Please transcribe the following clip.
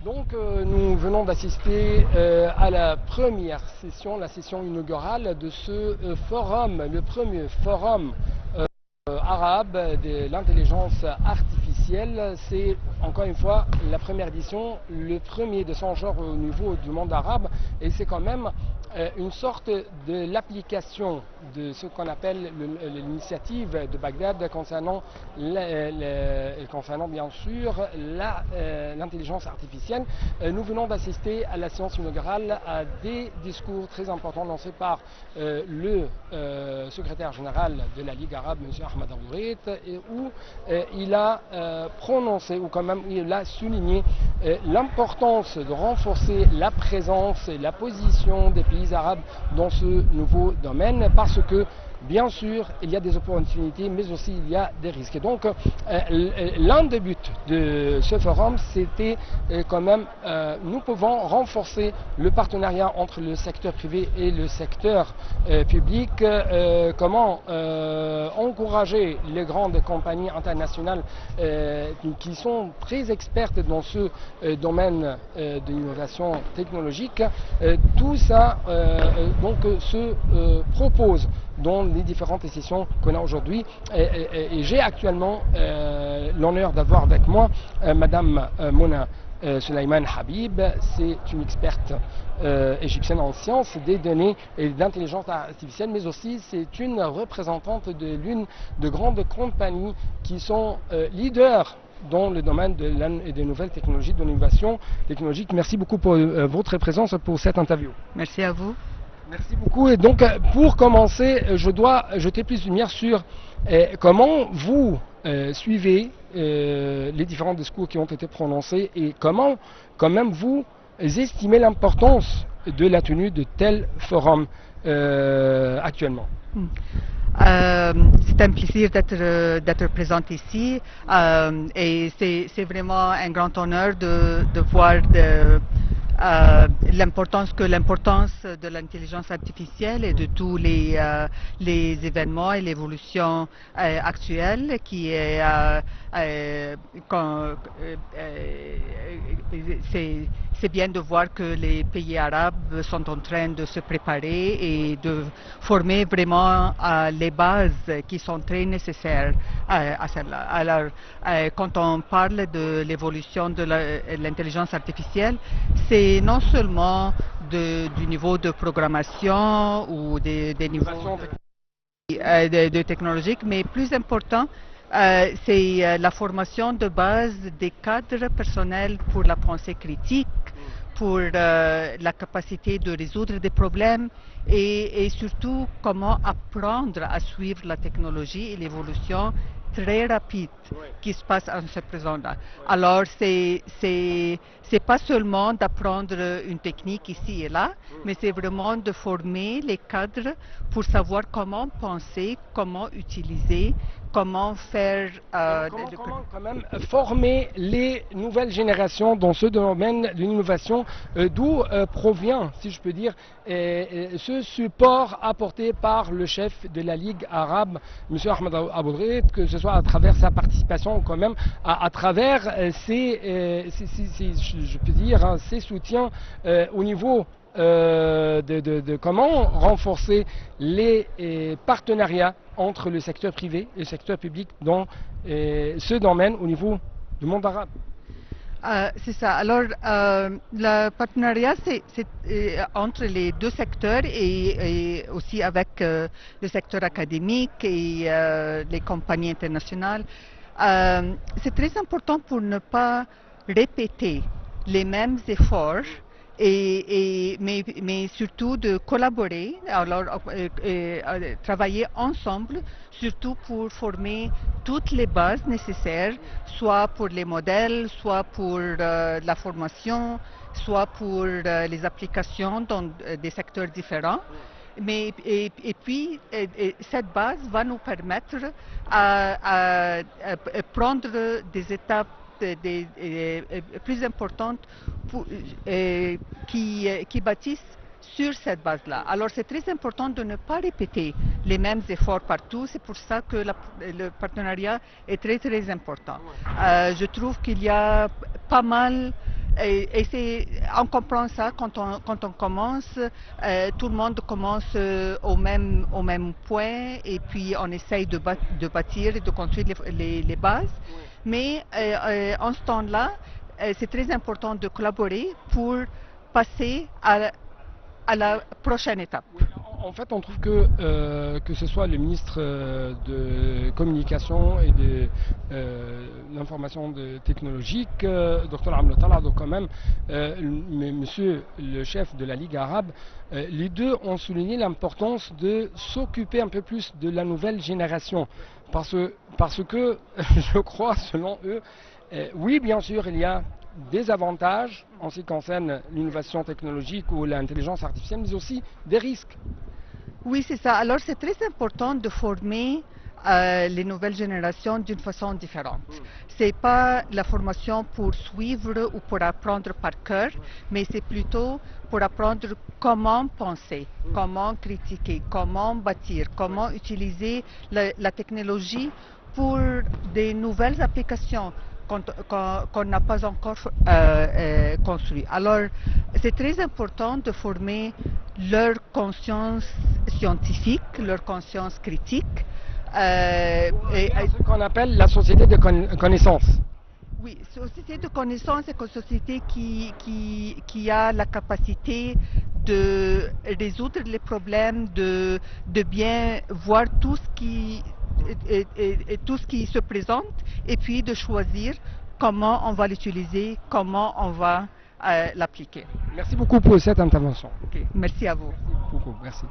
Donc nous venons d'assister à la première session, la session inaugurale de ce forum, le premier forum arabe de l'intelligence artificielle. C'est encore une fois la première édition, le premier de son genre au niveau du monde arabe, et c'est quand même une sorte de l'application de ce qu'on appelle l'initiative de Bagdad concernant bien sûr l'intelligence artificielle. Nous venons d'assister à la séance inaugurale à des discours très importants lancés par le secrétaire général de la Ligue arabe, M. Ahmed Abourit, où il a prononcé, ou quand même il a souligné l'importance de renforcer la présence et la position des pays arabes dans ce nouveau domaine, parce que bien sûr, il y a des opportunités, mais aussi il y a des risques. Et donc, l'un des buts de ce forum, c'était quand même, nous pouvons renforcer le partenariat entre le secteur privé et le secteur public. Comment encourager les grandes compagnies internationales qui sont très expertes dans ce domaine de l'innovation technologique. Tout ça donc se propose dans les différentes sessions qu'on a aujourd'hui. Et j'ai actuellement l'honneur d'avoir avec moi Madame Mona Suleiman Habib. C'est une experte égyptienne en sciences des données et d'intelligence artificielle, mais aussi c'est une représentante de l'une de grandes compagnies qui sont leaders dans le domaine des nouvelles technologies, de l'innovation technologique. Merci beaucoup pour votre présence pour cette interview. Merci à vous. Merci beaucoup. Et donc, pour commencer, je dois jeter plus de lumière sur comment vous suivez les différents discours qui ont été prononcés et comment, quand même, vous estimez l'importance de la tenue de tels forums actuellement. C'est un plaisir d'être présente ici et c'est vraiment un grand honneur de voir l'importance de l'intelligence artificielle et de tous les événements et l'évolution actuelle qui est c'est bien de voir que les pays arabes sont en train de se préparer et de former vraiment les bases qui sont très nécessaires à cela. Alors, quand on parle de l'évolution de l'intelligence artificielle, c'est non seulement du niveau de programmation ou des niveaux de technologique, mais plus important, c'est la formation de base des cadres personnels pour la pensée critique, pour la capacité de résoudre des problèmes et surtout comment apprendre à suivre la technologie et l'évolution très rapide qui se passe en ce présent-là. Alors, c'est pas seulement d'apprendre une technique ici et là, mais c'est vraiment de former les cadres pour savoir comment penser, comment utiliser, comment faire... comment quand même former les nouvelles générations dans ce domaine de l'innovation, d'où provient, si je peux dire, ce support apporté par le chef de la Ligue arabe, M. Ahmed Abourit, que ce soit à travers sa participation quand même, à travers je peux dire, ses soutiens au niveau de comment renforcer les partenariats entre le secteur privé et le secteur public dans ce domaine au niveau du monde arabe. C'est ça. Alors, le partenariat, c'est entre les deux secteurs et aussi avec le secteur académique et les compagnies internationales. C'est très important pour ne pas répéter les mêmes efforts mais surtout de collaborer, alors travailler ensemble, surtout pour former toutes les bases nécessaires, soit pour les modèles, soit pour la formation, soit pour les applications dans des secteurs différents. Mais, et puis, cette base va nous permettre à prendre des étapes plus importantes qui bâtissent sur cette base-là. Alors c'est très important de ne pas répéter les mêmes efforts partout, c'est pour ça que le partenariat est très très important. Je trouve qu'il y a pas mal On comprend ça quand on commence, tout le monde commence au même point et puis on essaye de bâtir et de construire les bases. Mais en ce temps-là, c'est très important de collaborer pour passer à la prochaine étape. En fait, on trouve que ce soit le ministre de Communication et de l'Information technologique, Dr Amlo Talado quand même, monsieur le chef de la Ligue arabe, les deux ont souligné l'importance de s'occuper un peu plus de la nouvelle génération. Parce que, je crois, selon eux, oui, bien sûr, il y a des avantages en ce qui concerne l'innovation technologique ou l'intelligence artificielle, mais aussi des risques. Oui, c'est ça. Alors, c'est très important de former les nouvelles générations d'une façon différente. C'est pas la formation pour suivre ou pour apprendre par cœur, mais c'est plutôt pour apprendre comment penser, comment critiquer, comment bâtir, comment utiliser la technologie pour des nouvelles applications qu'on n'a pas encore construit. Alors, c'est très important de former leur conscience scientifique, leur conscience critique. Ce qu'on appelle la société de connaissance. Oui, société de connaissance est une société qui a la capacité de résoudre les problèmes, de bien voir tout ce qui se présente et puis de choisir comment on va l'utiliser, comment on va l'appliquer. Merci beaucoup pour cette intervention. Okay. Merci à vous. Merci beaucoup. Merci.